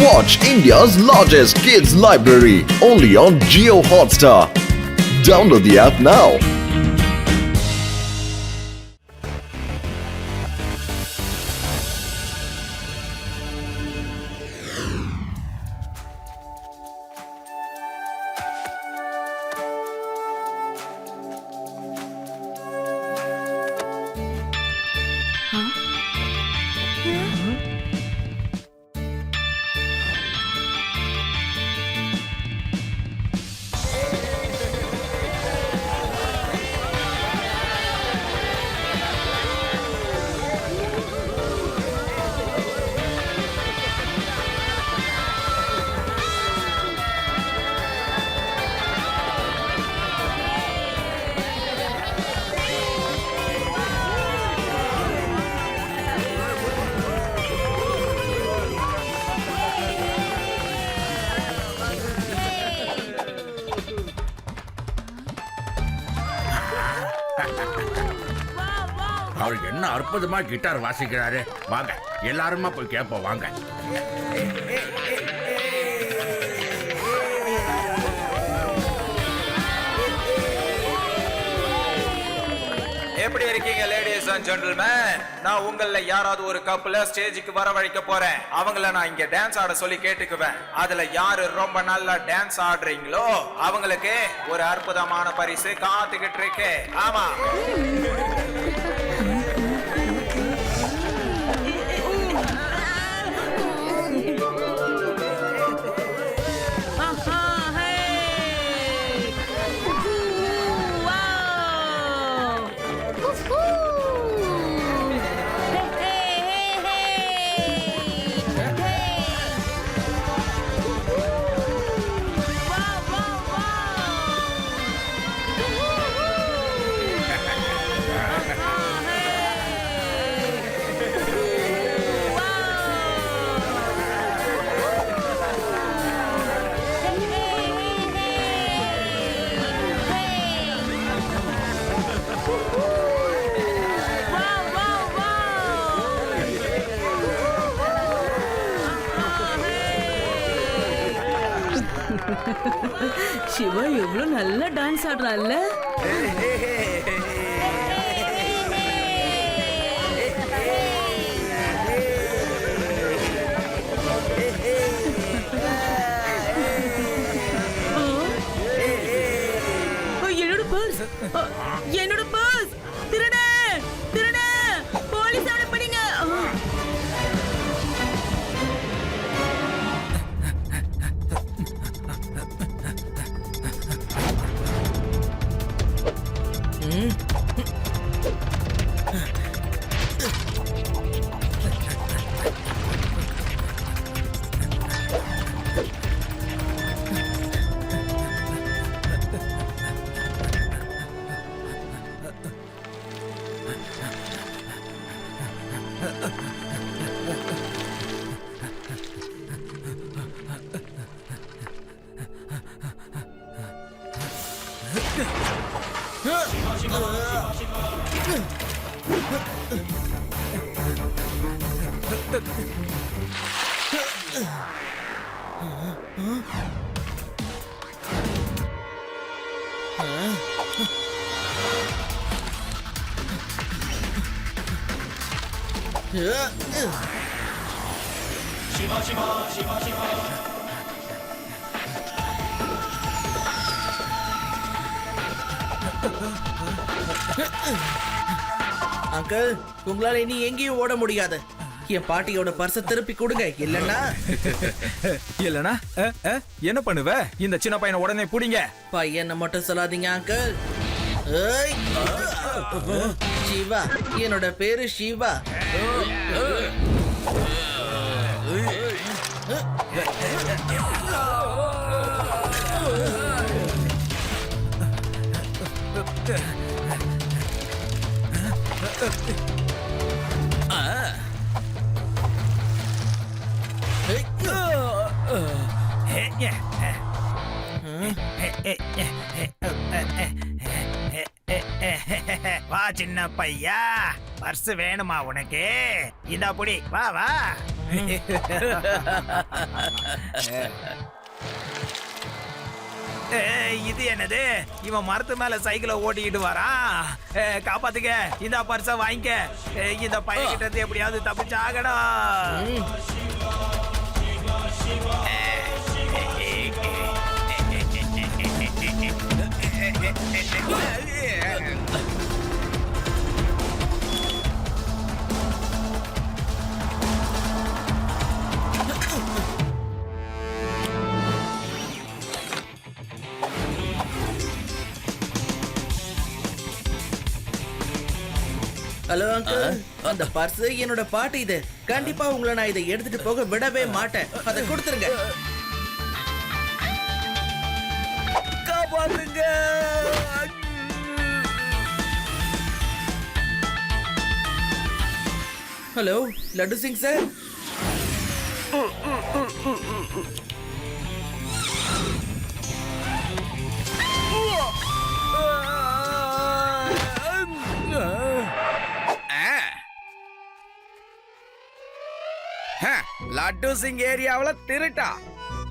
Watch India's largest kids library only on Jio Hotstar. Download the app now. அவர் என்ன அற்புதமா guitar வாசிக்கிறாரு. வாங்க எல்லாருமா போய் கேட்போம் வாங்க. எப்படி இருக்கீங்க லேடிஸ் அண்ட் ஜென்டில்மேன்? நான் உங்கள யாராவது ஒரு கப்பல ஸ்டேஜுக்கு வரவழைக்க போறேன். அவங்கள நான் இங்க டான்ஸ் ஆட சொல்லி கேட்டுக்குவேன். அதுல யாரு ரொம்ப நல்லா டான்ஸ் ஆடுறீங்களோ அவங்களுக்கு ஒரு அற்புதமான பரிசு காத்துக்கிட்டு இருக்கு. ஆமா, சிவா எவ்வளவு நல்லா டான்ஸ் ஆடுறான்ல. என்னோட பர்ஸ், என்னோட பர்ஸ் திருட திருட போலீஸ் அவனை பிடிங்க. அங்கிள், உங்களால இனி எங்கேயும் ஓட முடியாது. என் பாட்டியோட பர்ஸ திருப்பி கொடுங்க. இல்லன்னா என்ன பண்ணுவ? இந்த சின்ன பையனை உடனே புடிங்க. பையனை மட்டும் சொல்லாதீங்க அங்கிள். சிவா, என்னோட பேரு சிவா. வா சின்ன பையா, பர்ஸ் வேணுமா உனக்கு? இதா புடி, வா வா. இது என்னது? இவன் மரத்து மேல சைக்கிளை ஓட்டிக்கிட்டு வரா. காப்பாத்துக்க, இந்த பர்ஸ வாங்கிக்க. இந்த பையன் கிட்ட இருந்து எப்படியாவது தப்பிச்சாகணும். ஹலோ அங்கிள், அந்த பர்ஸ் என்னோட பாட்டு. இது கண்டிப்பா உங்களை நான் இதை எடுத்துட்டு போக விடவே மாட்டேன். அதை கொடுத்துருங்க. காப்பாத்துங்க. Hello Laddu Singh sir. லட்டு சிங் ஏரியாவுல திருட்டா?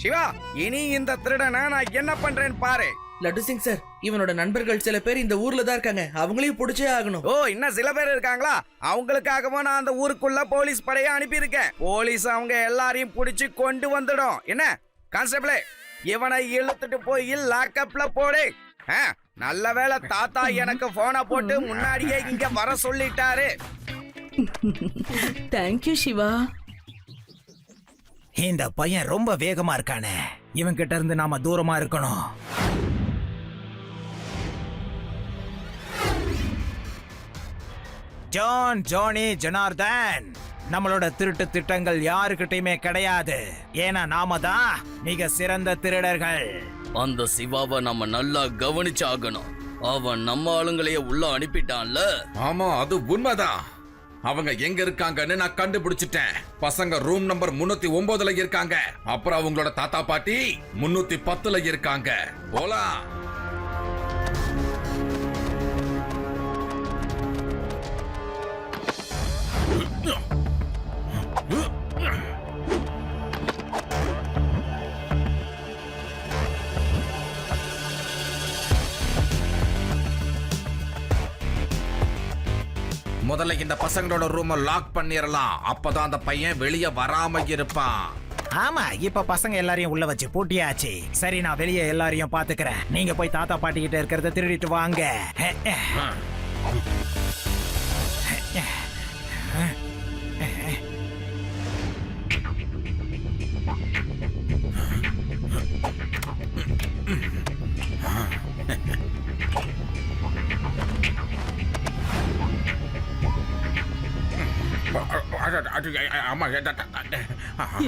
சிவா, இனி இந்த திருடனை நான் என்ன பண்றேன்னு பாரு. லட்டு சிங் சார், இவனோட நண்பர்கள் சில பேர் இந்த ஊர்ல தான் இருக்காங்க. அவங்களையும் பிடிச்சே ஆகணும். ஓ, இன்னும் சில பேர் இருக்காங்களா? அவங்களுக்காகவும் நான் அந்த ஊருக்குள்ள போலீஸ் படையை அனுப்பியிருக்கேன். போலீஸ் அவங்க எல்லாரையும் பிடிச்சு கொண்டு வந்துடும். என்ன கான்ஸ்டபிளே, இவனை இழுத்துட்டு போய் லாக்கப்ல போடு. நல்ல வேளை தாத்தா எனக்கு போனை போட்டு முன்னாடியே இங்க வர சொல்லிட்டாரு. தேங்க்யூ சிவா. இந்த பையன் ரொம்ப வேகமா இருக்கானே. இவன் கிட்ட இருந்து நாம தூரமா இருக்கணும். ஜான், ஜானி, ஜனார்தன், நம்மளோட திருட்டு திட்டங்கள் யாருக்கிட்டையுமே கிடையாது. ஏன்னா நாம தான் மிக சிறந்த திருடர்கள். அந்த சிவாவை நம்ம நல்லா கவனிச்சாகணும். அவன் நம்ம ஆளுங்களையே உள்ள அனுப்பிட்டான்ல. ஆமா, அது உண்மைதான். அவங்க எங்க இருக்காங்கன்னு நான் கண்டுபிடிச்சிட்டேன். பசங்க ரூம் நம்பர் 309ல இருக்காங்க. அப்புறம் அவங்களோட தாத்தா பாட்டி 310ல இருக்காங்க. போலாம். முதல்ல இந்த பசங்களோட ரூமை லாக் பண்ணிரலாம். அப்பதான் அந்த பையன் வெளியே வராம இருப்பான். ஆமா, இப்ப பசங்க எல்லாரையும் உள்ள வச்சு பூட்டியாச்சு. சரி, நான் வெளியே எல்லாரையும் பாத்துக்கிறேன். நீங்க போய் தாத்தா பாட்டி கிட்ட இருக்கிறத திருடிட்டு வாங்க.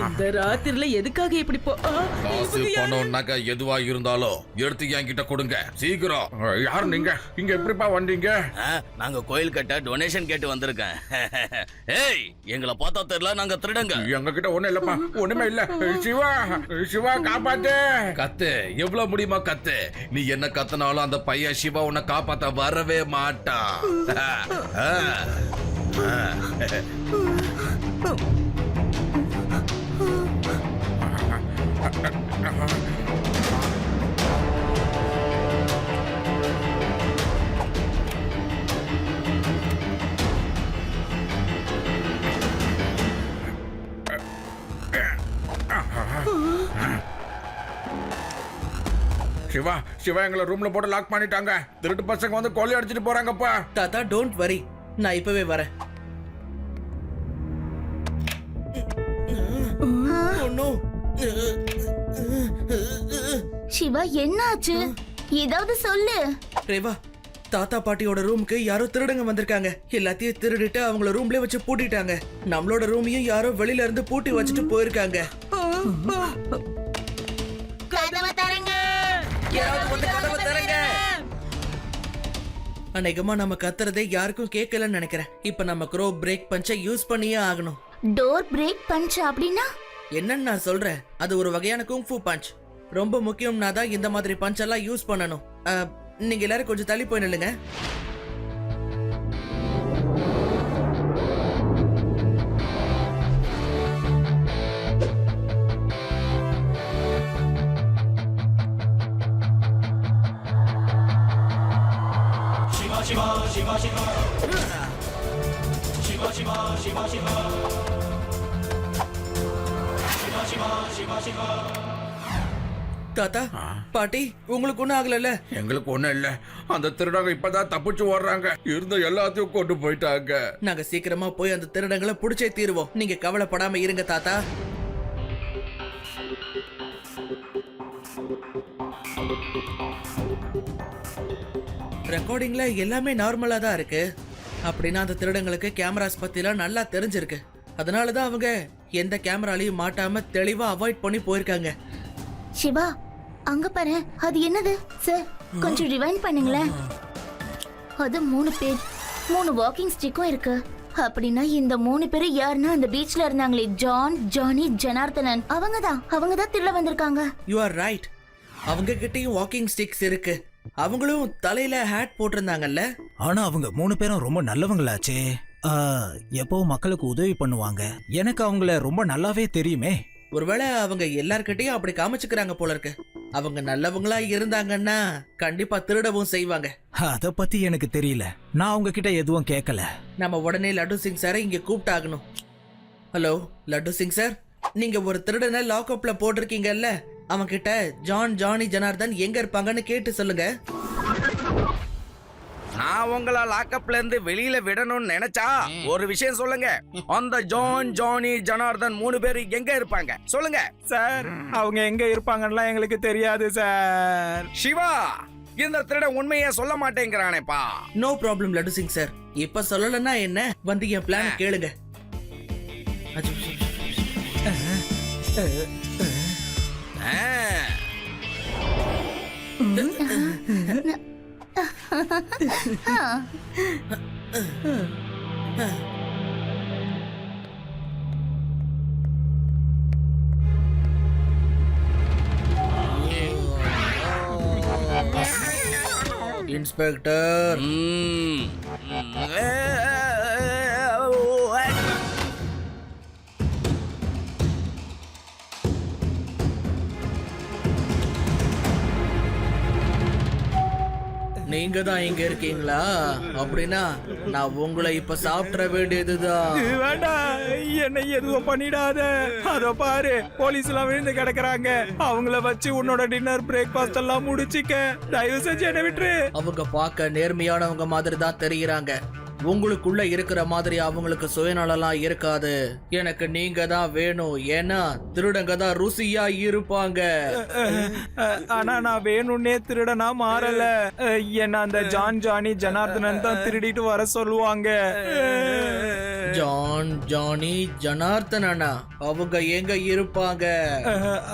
இந்த ராத்திரில எதுக்காக இப்படி காசு, பணம், நகை எதுவா இருந்தாலும் எடுத்து என்கிட்ட கொடுங்க சீக்கிரம். யார் நீங்க? இங்க எப்படிப்பா வந்தீங்க? நாங்க கோயில் கட்ட டொனேஷன் கேட்டு வந்திருக்கேன். ஏய், எங்களை பார்த்தா தெரியல, நாங்க திருடங்க. எங்க கிட்ட ஒண்ணு இல்லப்பா, ஒண்ணுமே இல்ல. சிவா, சிவா காப்பாத்து. கத்து, எவ்வளவு முடியுமா கத்து. நீ என்ன கத்துனாலும் அந்த பையன் சிவா உன்னை காப்பாத்த வரவே மாட்டான். சிவா, சிவா எங்களை ரூம்ல போட்டு லாக் பண்ணிட்டாங்க. திருட்டு பசங்க வந்து கொள்ளை அடிச்சிட்டு போறாங்கப்பா. தாத்தா, டோன்ட் வரி, நான் இப்பவே வரேன். சிவா, என்னாச்சு? ஏதாவது சொல்லு. ரேவா, தாத்தா பாட்டியோட ரூமுக்கு யாரோ திருடங்க வந்திருக்காங்க. எல்லாத்தையும் திருடிட்டு அவங்கள ரூம்லயே வச்சு பூட்டிட்டாங்க. நம்மளோட ரூமையும் யாரோ வெளியில இருந்து பூட்டி வச்சுட்டு போயிருக்காங்க. அநேகமா நம்ம கத்துறதே யாருக்கும் கேட்கலன்னு நினைக்கிறேன். இப்ப நம்ம க்ரோ பிரேக் பஞ்சை யூஸ் பண்ணியே ஆகணும். டோர் பிரேக் பஞ்ச் அப்படின்னா என்னன்னு நான் சொல்றேன். அது ஒரு வகையான குங்ஃபு பஞ்ச். ரொம்ப முக்கியம்னா தான் இந்த மாதிரி பஞ்ச் எல்லாம் யூஸ் பண்ணணும். நீங்க எல்லாரும் கொஞ்சம் தள்ளி போய் நில்லுங்க. தாத்தா பாட்டி உங்களுக்கு ஒண்ணும் ஆகலல்ல? எங்களுக்கு ஒண்ணும் இல்ல. அந்த திருடங்க இப்பதான் தப்பிச்சு ஓடுறாங்க. இருந்த எல்லாத்தையும் கொண்டு போயிட்டாங்க. நாங்க சீக்கிரமா போய் அந்த திருடங்களை புடிச்சே தீருவோம். நீங்க கவலைப்படாம இருங்க தாத்தா. ரெக்கார்டிங்ல எல்லாமே நார்மலா தான் இருக்கு. அப்படின்னா அந்த திருடங்களுக்கு கேமராஸ் பத்திலாம் நல்லா தெரிஞ்சிருக்கு. அதனாலதான் அவங்க எந்த கேமராலையும் மாட்டாம தெளிவா அவாய்ட் பண்ணி போயிருக்காங்க. சிவா அங்க பாரு, அது என்னது? சார் கொஞ்சம் ரிவைண்ட் பண்ணுங்களேன். அது 3 பேர், 3 வாக்கிங் ஸ்டிக்கும் இருக்கு. அப்படின்னா இந்த 3 பேரு யாருன்னா அந்த பீச்ல இருந்தாங்களே, ஜான், ஜானி, ஜனார்தனன், அவங்க தான் திருட வந்திருக்காங்க. You are right. அவங்க கிட்டயும் வாக்கிங் ஸ்டிக்ஸ் இருக்கு. அவங்களும் தலையில ஹேட் போட்டிருந்தாங்கல்ல. ஆனா அவங்க 3 பேரும் ரொம்ப நல்லவங்களாச்சே. எப்பவும் மக்களுக்கு உதவி பண்ணுவாங்க. எனக்கு அவங்கள ரொம்ப நல்லாவே தெரியுமே. ஒருவேளை அவங்க எல்லார்கிட்டயும் அப்படி காமிச்சுக்கிறாங்க போல இருக்கு. அவங்க நல்லவங்களா இருந்தாங்கன்னா கண்டிப்பா திருடவும் செய்வாங்க. அத பத்தி எனக்கு தெரியல. நான் அவங்க கிட்ட எதுவும் கேட்கல. நம்ம உடனே லட்டு சிங் சாரை இங்க கூப்பிட்டாகணும். ஹலோ லட்டு சிங் சார், நீங்க ஒரு திருடனை லாக்அப்ல போட்டிருக்கீங்கல்ல, அவன் கிட்ட ஜான், ஜானி, ஜனார்தன் எங்க இருப்பாங்கன்னு கேட்டு சொல்லுங்க. நான் உங்களை லாக்கப்ல இருந்து வெளியில விடணும்னு நினைச்சா ஒரு விஷயம் சொல்லுங்க. அந்த ஜான், ஜானி, ஜனார்தன் 3 பேர் எங்க இருப்பாங்க சொல்லுங்க. சார் அவங்க எங்க இருப்பாங்கன்னா எங்களுக்கு தெரியாது சார். சிவா, இந்த திருட உண்மையை சொல்ல மாட்டேங்கிறானேப்பா. No problem Laddu Singh sir. இப்ப சொல்லலன்னா என்ன, வந்து என் பிளான் கேளுங்க. இன்ஸ்பெக்டர், நீங்க தான் இங்க இருக்கீங்களா? அப்படின்னா நான் உங்களை இப்ப சாப்பிட வேண்டியதுதான். வேண்டாம், என்னை எதுவும் பண்ணிடாத. அதோ பாரு, போலீஸ் எல்லாம் விழுந்து கிடக்குறாங்க. அவங்கள வச்சு உன்னோட டின்னர் பிரேக்ஃபாஸ்ட் எல்லாம் முடிச்சிக்க. தயவு செஞ்சு என்ன விட்டுரு. அவங்க பார்க்க நேர்மையானவங்க மாதிரி தான் தெரியுறாங்க. உங்களுக்குள்ள இருக்கிற மாதிரி அவங்களுக்கு சுயநலம் இருக்காது. எனக்கு நீங்க தான் வேணும். ஏன்னா திருடங்க தான் ருசியா இருப்பாங்க. ஆனா நான் வேணும்னே திருடனா மாறல. என்ன அந்த ஜான், ஜானி, ஜனார்தனன் தான் திருடிட்டு வர சொல்லுவாங்க. ஜான், ஜானி, ஜனார்தனா அவங்க எங்க இருப்பாங்க?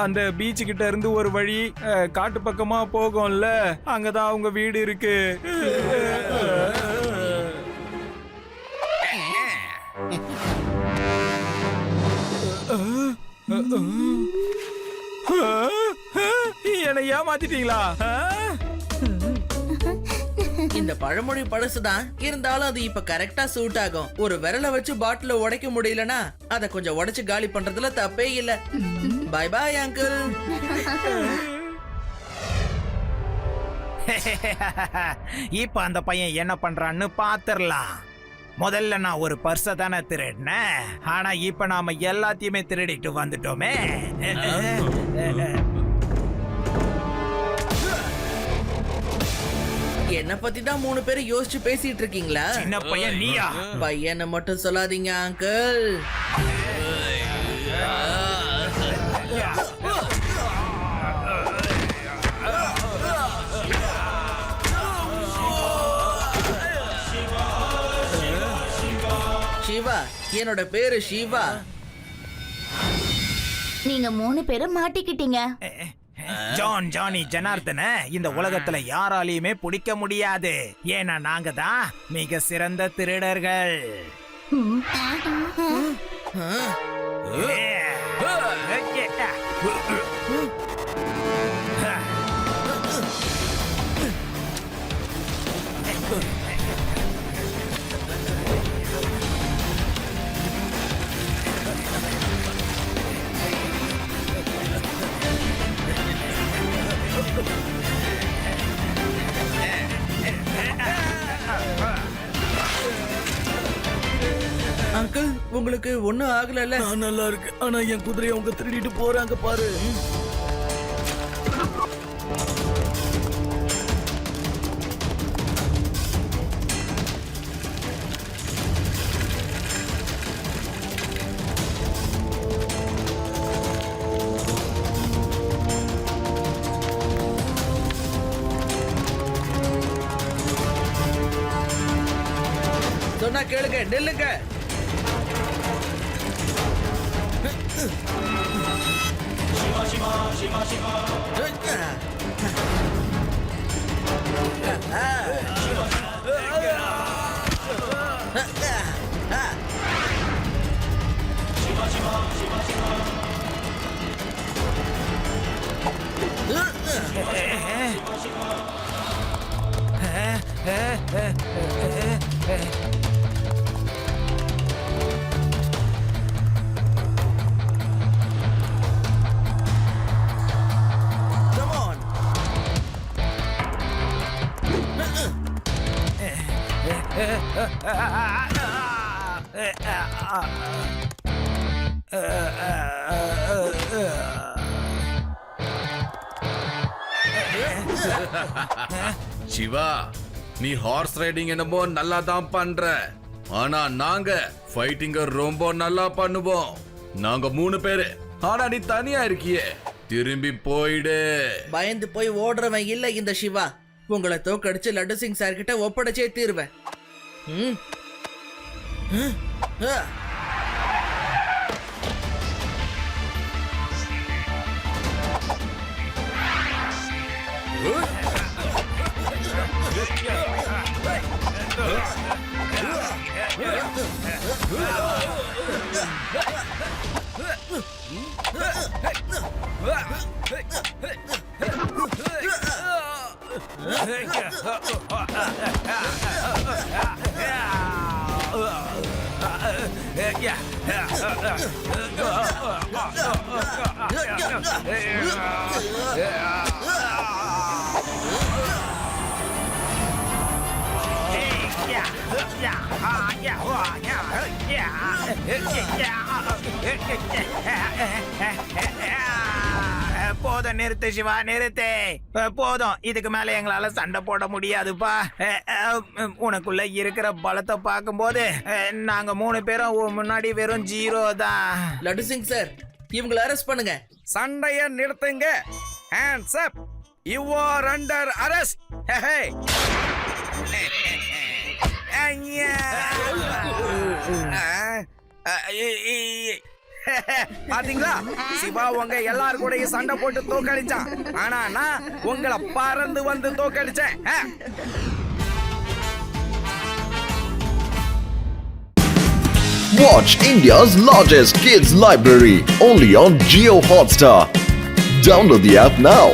அந்த பீச் கிட்ட இருந்து ஒரு வழி காட்டு பக்கமா போகும்ல, அங்கதான் அவங்க வீடு இருக்கு. என்னை ஏமாத்திட்டீங்களா? இந்த பழமொழி பழசுதான், இருந்தாலும் அது இப்ப கரெக்டா சூட் ஆகும். ஒரு விரலை வச்சு பாட்டில உடைக்க முடியலனா அத கொஞ்சம் உடைச்சு காலி பண்றதுல தப்பே இல்ல. Bye bye uncle. இப்ப அந்த பையன் என்ன பண்றான்னு பாத்துரலாம். முதல்ல நான் ஒரு பர்ஸ தானே திருடினேன். ஆனா இப்ப நாம எல்லாத்தையுமே திருடிட்டு வந்துட்டோமே. என்ன பத்தி தான் 3 பேரும் யோசிச்சு பேசிட்டு இருக்கீங்களா? சின்ன பையன் நீயா? பையனை மட்டும் சொல்லாதீங்க அங்கிள். சிவா, என்னோட பேரு சிவா. நீங்க 3 பேரும் மாட்டிக்கிட்டீங்க. ஜான், ஜானி, ஜனார்தன இந்த உலகத்துல யாராலையுமே பிடிக்க முடியாது. ஏன்னா நாங்க தான் மிக சிறந்த திருடர்கள். உங்களுக்கு ஒண்ணும் ஆகலல்ல? நான் நல்லா இருக்கு. ஆனா என் குதிரையை அவங்க திருடிட்டு போறாங்க பாரு. சொன்னா கேளுங்க, நில்லுங்க. Come on. சிவா, நீ ஹார்ஸ் ரைடிங் என்னமோ நல்லா தான் பண்ற. ஆனா நாங்க ஃபைட்டிங்க ரொம்ப நல்லா பண்ணுவோம். நாங்க 3 பேரு. ஆனா நீ தனியா இருக்கியே. திரும்பி போயிடு. பயந்து போய் ஓடுறவன் இல்ல இந்த சிவா. உங்களை தோக்கடிச்சு லட்டு சிங் சார் கிட்ட ஒப்படைச்சே தீருவேன். ம். ஆ. போதும், நிறுத்து சிவா, நிறுத்து. போதும், இதுக்கு மேல எங்களால சண்டை போட முடியாதுப்பா. உனக்குள்ள இருக்கிற பலத்தை பார்க்கும்போது நாங்க 3 பேரும் முன்னாடி வெறும் 0 தான். லட்டு சிங் சார், இவங்களை அரெஸ்ட் பண்ணுங்க. சண்டைய நிறுத்துங்க. Hands up. You are under arrest. Hey பாத்தீங்களா, சிவா உங்க எல்லாரும் கூட சண்டை போட்டு தோக்கடிச்சான். ஆனா நான் உங்களை பறந்து வந்து தோக்கடிச்சேன். Watch India's largest kids library only on Jio Hotstar. Download the app now.